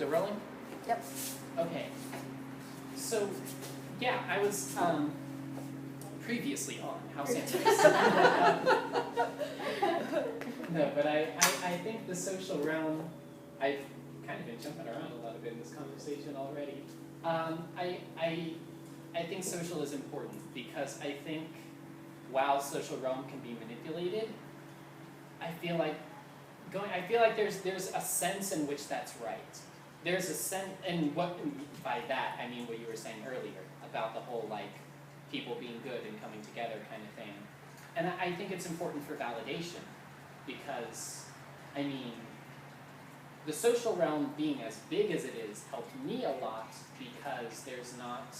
Is it rolling? Yep. Okay. So, yeah, I was previously on House Anthos. No, but I think the social realm, I've kind of been jumping around a little bit in this conversation already. I think social is important because I think while social realm can be manipulated, I feel like there's a sense in which that's right. There's a sense, and what by that I mean what you were saying earlier about the whole like people being good and coming together kind of thing. And I think it's important for validation because, I mean, the social realm being as big as it is helped me a lot because there's not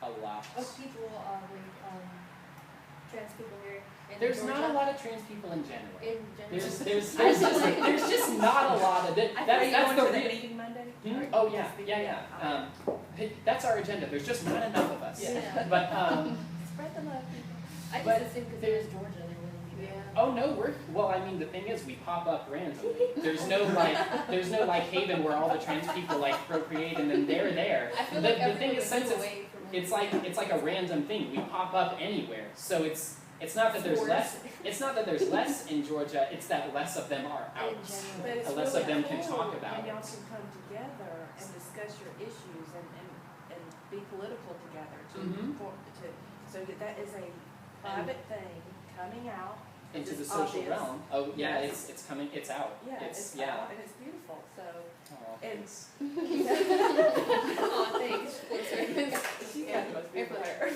a lot of people, trans people here in There's Georgia. not a lot of trans people in general. In general. There's just not a lot of it. That's the meeting Monday? Hmm? Oh yeah. That's our agenda. There's just not enough of us. Yeah. But spread the love. I but just assumed because it was Georgia, there wouldn't be there. oh no, well, I mean, the thing is, we pop up randomly. There's no like haven where all the trans people like procreate and then they're there. I feel the like thing is, since away from it's like a random thing. We pop up anywhere, so it's not that there's less. It's not that there's less in Georgia. It's that less of them are out. But it's Less really of them can cool talk about when it. y'all can come together and discuss your issues and be political together so that is a private thing coming out Into the It's social obvious. realm. Oh yeah, Yes. it's coming. It's out. Yeah, it's out and it's beautiful. So Oh, and thanks. Aw, thanks. she's got the most beautiful hair.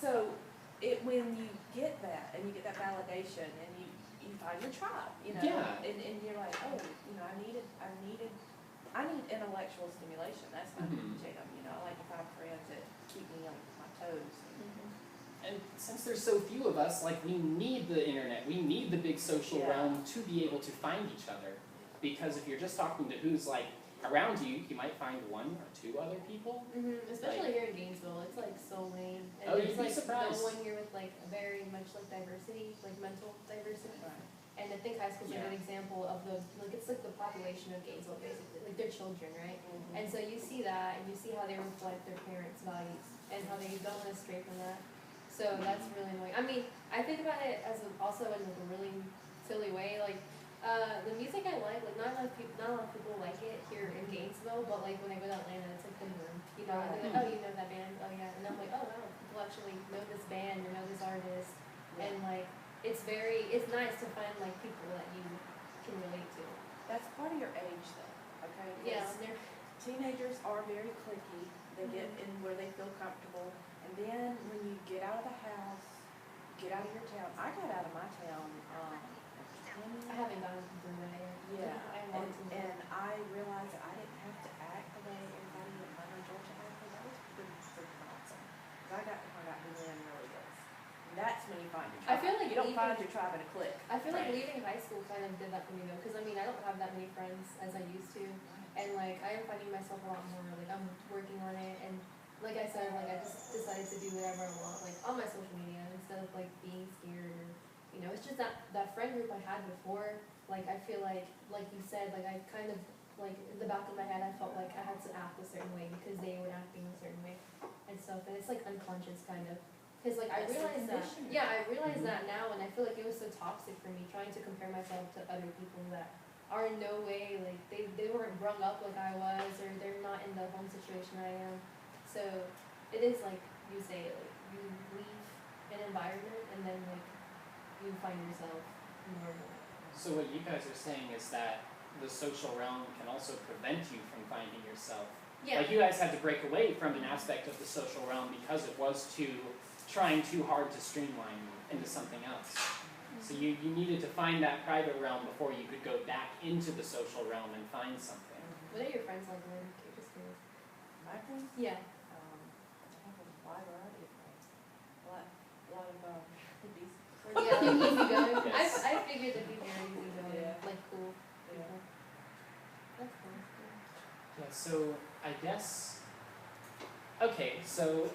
So when you get that and you get that validation and you find your tribe, you know, Yeah. and you're like, oh, you know, I need intellectual stimulation. That's my jam. You know, I like to find friends that keep me on my toes. And since there's so few of us, like we need the internet, we need the big social realm to be able to find each other. Because if you're just talking to who's like around you, you might find one or two other people. Especially here in Gainesville, it's like so lame. And Oh, there's you'd be like surprised. no one here with like very much like diversity, like mental diversity. Right. And I think high school's a good example of it's like the population of Gainesville basically, like their children, right? And so you see that and you see how they reflect their parents' values and how they don't want to stray from that. So that's really annoying. I mean, I think about it as also in like a really silly way. Like the music I like not a lot of people like it here in Gainesville, but like when I go to Atlanta, it's like the norm. You know, and they're like, oh, you know that band? Oh yeah, and I'm like, oh wow, people actually know this band or know this artist, and like it's nice to find like people that you can relate to. That's part of your age, though. Okay. Yeah, Because teenagers are very cliquey. They get in where they feel comfortable. And then when you get out of the house, get out of your town. I got out of my town I haven't gone through that yet. Yeah, and I realized that I didn't have to act the way everybody in Atlanta, Georgia acted. That was pretty freaking awesome. Because I got to find out who Lynn really is. And that's when you find your tribe. I feel like you don't find your tribe in a clique. I feel like leaving high school kind of did that for me though, because I mean I don't have that many friends as I used to, and like I am finding myself a lot more. Like I'm working on it, and like I said, like I just decided to do whatever I want, like on my social media instead of like being scared or. You know, it's just that friend group I had before, like, I feel like you said, like, I kind of, like, in the back of my head, I felt like I had to act a certain way because they were acting a certain way and stuff, and it's, like, unconscious, kind of. Because, like, I realized that, I realized that now, and I feel like it was so toxic for me, trying to compare myself to other people that are in no way, like, they weren't brung up like I was, or they're not in the home situation I am. So, it is, like, you say, like, you leave an environment, and then, like, you find yourself normal. So what you guys are saying is that the social realm can also prevent you from finding yourself. Yeah. Like you guys had to break away from an aspect of the social realm because it was trying too hard to streamline you into something else. So you needed to find that private realm before you could go back into the social realm and find something. What are your friends like, Lynn? Just curious. My friends? Yeah. I have a wide variety of friends. A lot of hippies. Yeah, easygoing. Yes. I figured that'd be very easygoing, like cool. Yeah. That's cool. Yeah, so I guess, okay, so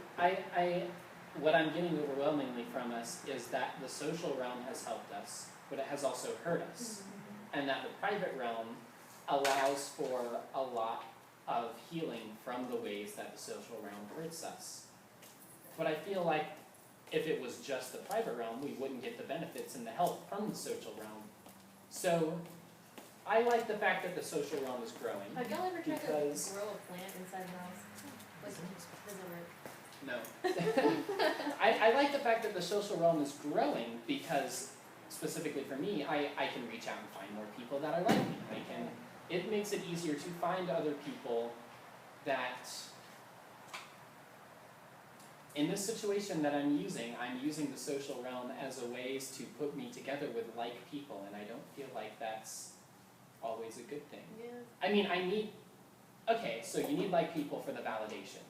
what I'm getting overwhelmingly from us is that the social realm has helped us, but it has also hurt us. And that the private realm allows for a lot of healing from the ways that the social realm hurts us. But I feel like if it was just the private realm, we wouldn't get the benefits and the help from the social realm. So I like the fact that the social realm is growing. Have y'all ever tried to Because- grow a plant inside the house? Like, does it work? No. I like the fact that the social realm is growing because, specifically for me, I can reach out and find more people that are like me. It makes it easier to find other people that, in this situation that I'm using the social realm as a ways to put me together with like people, and I don't feel like that's always a good thing. Yeah. I mean, so you need like people for the validation.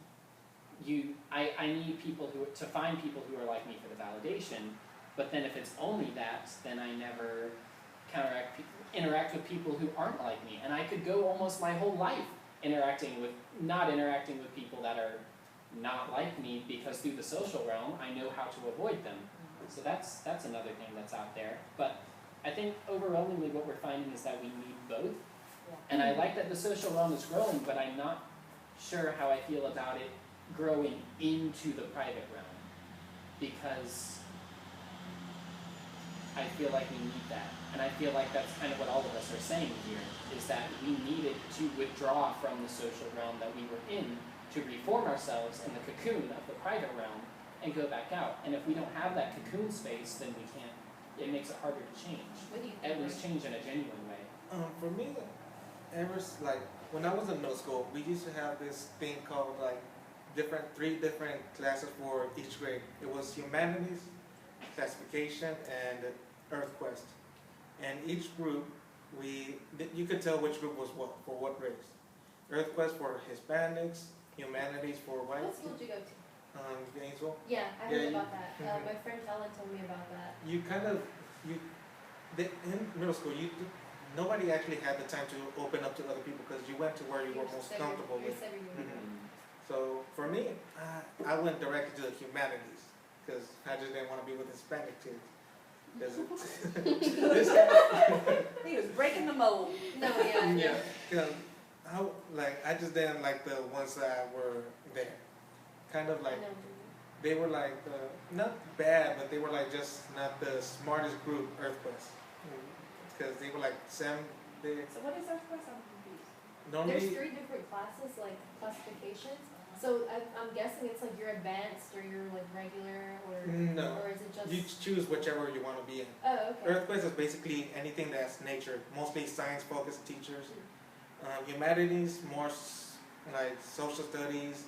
I need people to find people who are like me for the validation, but then if it's only that, then I never interact with people who aren't like me. And I could go almost my whole life not interacting with people that are not like me, because through the social realm, I know how to avoid them. So that's another thing that's out there. But I think overwhelmingly what we're finding is that we need both. Yeah. And I like that the social realm is growing, but I'm not sure how I feel about it growing into the private realm, because I feel like we need that. And I feel like that's kind of what all of us are saying here, is that we needed to withdraw from the social realm that we were in to reform ourselves in the cocoon of the private realm and go back out. And if we don't have that cocoon space, then we can't, it makes it harder to change. What do you think? At least change in a genuine way. For me, like when I was in middle school, we used to have this thing called like three different classes for each grade. It was humanities, classification, and Earth Quest. And each group, you could tell which group was what for what race. Earth Quest for Hispanics, humanities for white. What school did you go to? Gainesville. Yeah, I heard Yeah, about that. mhm. My friend Ella told me about that. In middle school, nobody actually had the time to open up to other people because you went to where you were most comfortable with. So for me, I went directly to the humanities because I just didn't want to be with Hispanic kids. He was breaking the mold. No, yeah. Yeah, because I just didn't like the ones that were there. Kind of like I know. they were like not bad, but they were like just not the smartest group, EarthQuest, because they were like So what is Earth Quest? I'm confused. normally. There's 3 different classes, like classifications. So I'm guessing it's like you're advanced or you're like regular No. or is it just? You choose whichever you want to be in. Oh, okay. EarthQuest is basically anything that's nature, mostly science-focused teachers. Humanities, more like social studies,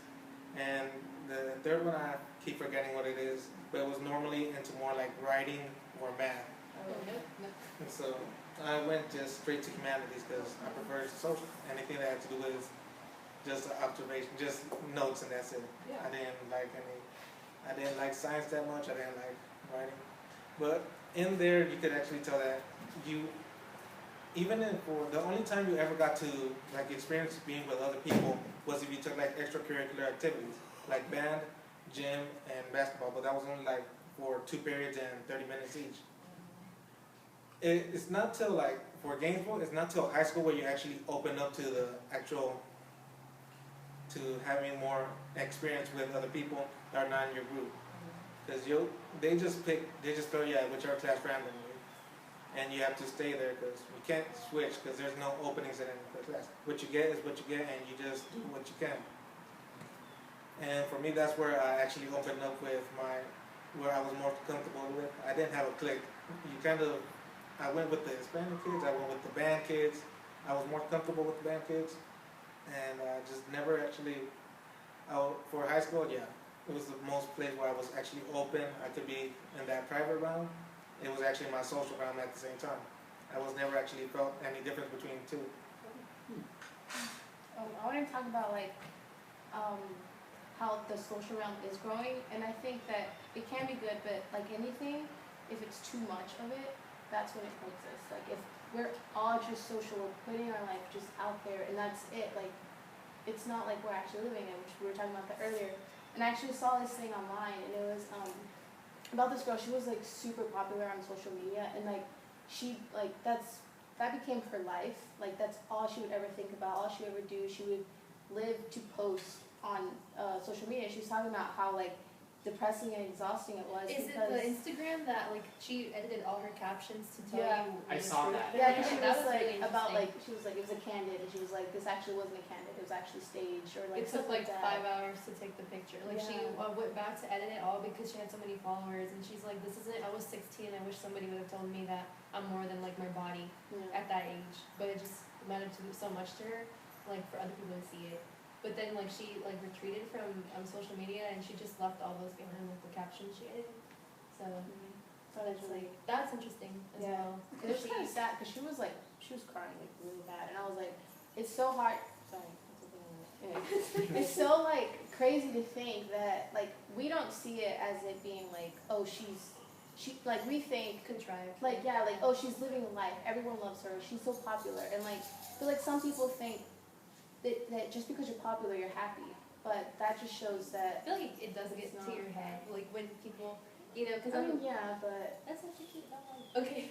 and the third one I keep forgetting what it is, but it was normally into more like writing or math. Oh, no. And so I went just straight to humanities because I prefer social. Anything that had to do with just observation, just notes, and that's it. Yeah. I didn't like science that much. I didn't like writing, but in there you could actually tell that for the only time you ever got to like experience being with other people was if you took like extracurricular activities like band, gym, and basketball. But that was only like for 2 periods and 30 minutes each. It's not till like for Gainesville, it's not till high school where you actually open up to the actual to having more experience with other people that are not in your group. Because they just throw you at whichever class randomly, and you have to stay there because you can't switch because there's no openings in any other class. What you get is what you get, and you just do what you can. And for me, that's where I actually opened up with where I was more comfortable with. I didn't have a clique. I went with the Hispanic kids. I went with the band kids. I was more comfortable with the band kids, and I just never actually. For high school, yeah, it was the most place where I was actually open. I could be in that private realm. It was actually my social realm at the same time. I was never actually felt any difference between the two. I want to talk about how the social realm is growing, and I think that it can be good, but like anything, if it's too much of it, that's when it hurts us. Like if we're all just social, we're putting our life just out there, and that's it. Like it's not like we're actually living it, which we were talking about that earlier. And I actually saw this thing online, and it was about this girl. She was like super popular on social media, and like she like that's that became her life. Like that's all she would ever think about, all she would ever do. She would live to post on social media. She was talking about how like depressing and exhausting it was. Is it because the Instagram that like she edited all her captions to tell Yeah. you? I the saw truth? that. Yeah, Yeah. because she That was was like really about interesting. like she was like it was a candid, and she was like this actually wasn't a candid, it was actually staged or like It took stuff like that. 5 hours to take the picture. Like she Yeah. went back to edit it all because she had so many followers, and she's like, "This isn't. I was 16. I wish somebody would have told me that I'm more than like my body Yeah. at that age." But it just mattered to so much to her, like for other people to see it. But then like she like retreated from social media, and she just left all those behind with the captions she edited. So So it's it's like that's interesting as Yeah. well. It was kind of sad because she was crying like really bad, and I was like, it's so hard. Sorry, that's a thing. Anyway, it's so like crazy to think that like we don't see it as it being like, oh, she like we think Contrived. like yeah like oh she's living a life, everyone loves her, she's so popular, and like I feel like some people think that just because you're popular you're happy, but that just shows I that. feel like it does get It's to not. your head, like when people, you know, because I mean yeah, but that's actually cute. Okay.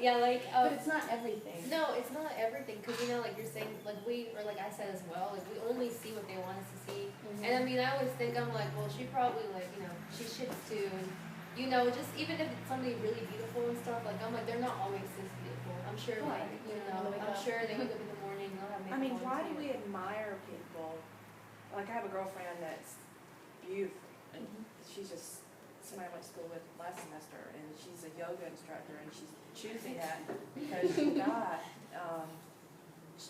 Yeah, like but it's not everything. no, it's not everything, because you know, like you're saying, like we, or like I said as well, like we only see what they want us to see. Mhm. And I mean, I always think, I'm like, well, she probably like, you know, she shits too, and you know, just even if it's somebody really beautiful and stuff, like I'm like, they're not always this beautiful. I'm sure, like, Right. you Yeah, know, they wake I'm up. sure they wake up in the morning, they'll have makeup I mean, on, why too. do we admire people? Like I have a girlfriend that's beautiful, and she's just somebody I went to school with last semester, and she's a yoga instructor, and she's choosing that because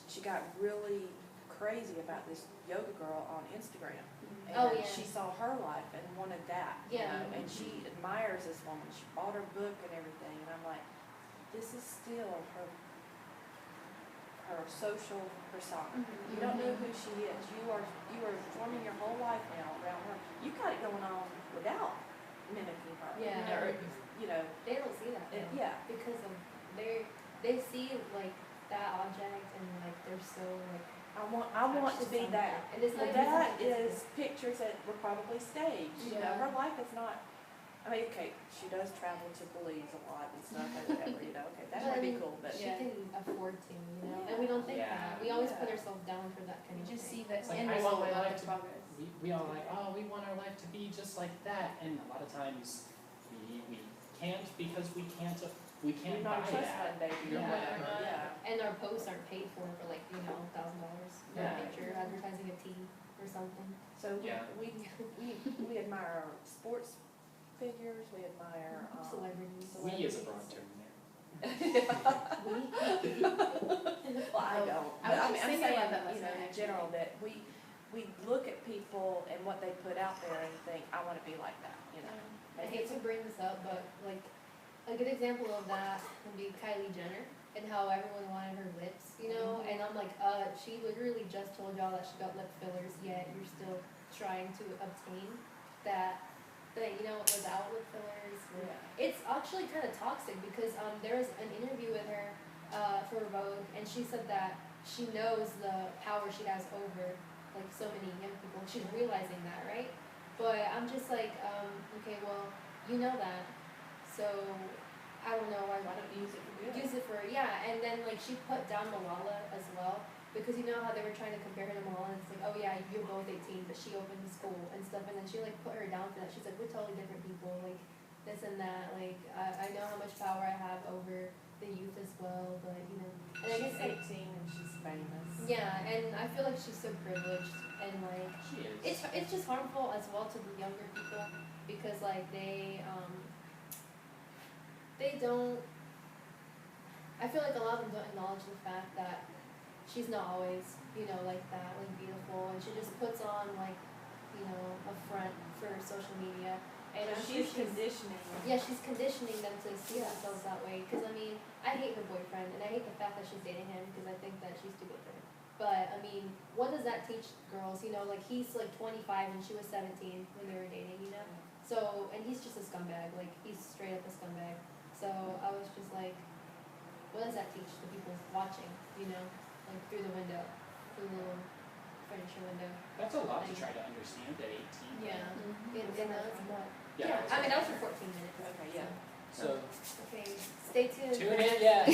she got really crazy about this yoga girl on Instagram. And Oh, yeah. she saw her life and wanted that. You Yeah. know, and she admires this woman. She bought her book and everything, and I'm like, this is still her social persona. You don't know who she is. You are forming your whole life now around her. You got it going on without mimicking her. Yeah. You know, They don't see that though. yeah. Because of they see like that object, and like they're so like I want to be that. And it's Well, not even that something is physical. pictures that were probably staged. You know, Yeah. her life is not. I mean, okay, she does travel to Belize a lot and stuff and whatever. You know, okay, that But I might be mean, cool, but she can afford to, you know, and Yeah. we don't think Yeah. that. We always put Yeah. ourselves down for that kind You of just thing. see the It's like, end I result, want my not life the to- progress. We all like, oh, we want our life to be just like that, and a lot of times we can't because we can't you're buy not a trust that. fund baby or Yeah. whatever. Yeah. And our posts aren't paid for like, you know, $1,000 for Yeah. a picture, advertising a tea or something. So Yeah. we admire sports figures. We admire Celebrities. We is a broad term there. Well, I don't. I But was I'm just thinking saying, about that last you know, night, in general, that we look at people and what they put out there and think, I want to be like that. You know. I hate to bring this up, but like a good example of that would be Kylie Jenner and how everyone wanted her lips, you know? And I'm like, she literally just told y'all that she got lip fillers, yet you're still trying to obtain that you know, without lip fillers. Yeah. It's actually kind of toxic because there was an interview with her for Vogue, and she said that she knows the power she has over like so many young people. She's realizing that, right? But I'm just like, okay, well, you know that, so I don't know why. Why don't you use it for good? Use it for and then like she put down Malala as well, because you know how they were trying to compare her to Malala, and it's like, oh yeah, you're both 18, but she opened the school and stuff, and then she like put her down for that. She's like, we're totally different people, like this and that, like I know how much power I have over the youth as well, but you know, and I She's guess 18 and she's famous. yeah, and I feel like she's so privileged, and like She is. it's just harmful as well to the younger people, because like they don't, I feel like a lot of them don't acknowledge the fact that she's not always, you know, like that, like beautiful, and she just puts on like, you know, a front for social media, and I'm sure she's conditioning. yeah, she's conditioning them to see themselves that way. Because I mean, I hate her boyfriend, and I hate the fact that she's dating him, because I think that she's too good for him. But I mean, what does that teach girls? You know, like he's like 25 and she was 17 when they were dating. You know, so and he's just a scumbag. Like he's straight up a scumbag. So I was just like, what does that teach the people watching? You know, like through the window, through the little furniture window. That's a lot to try to understand at 18. Yeah, Mhm. it does. But Yeah. I mean, that was for 14 minutes. Okay, yeah. So Okay, stay tuned. tune for in, yeah.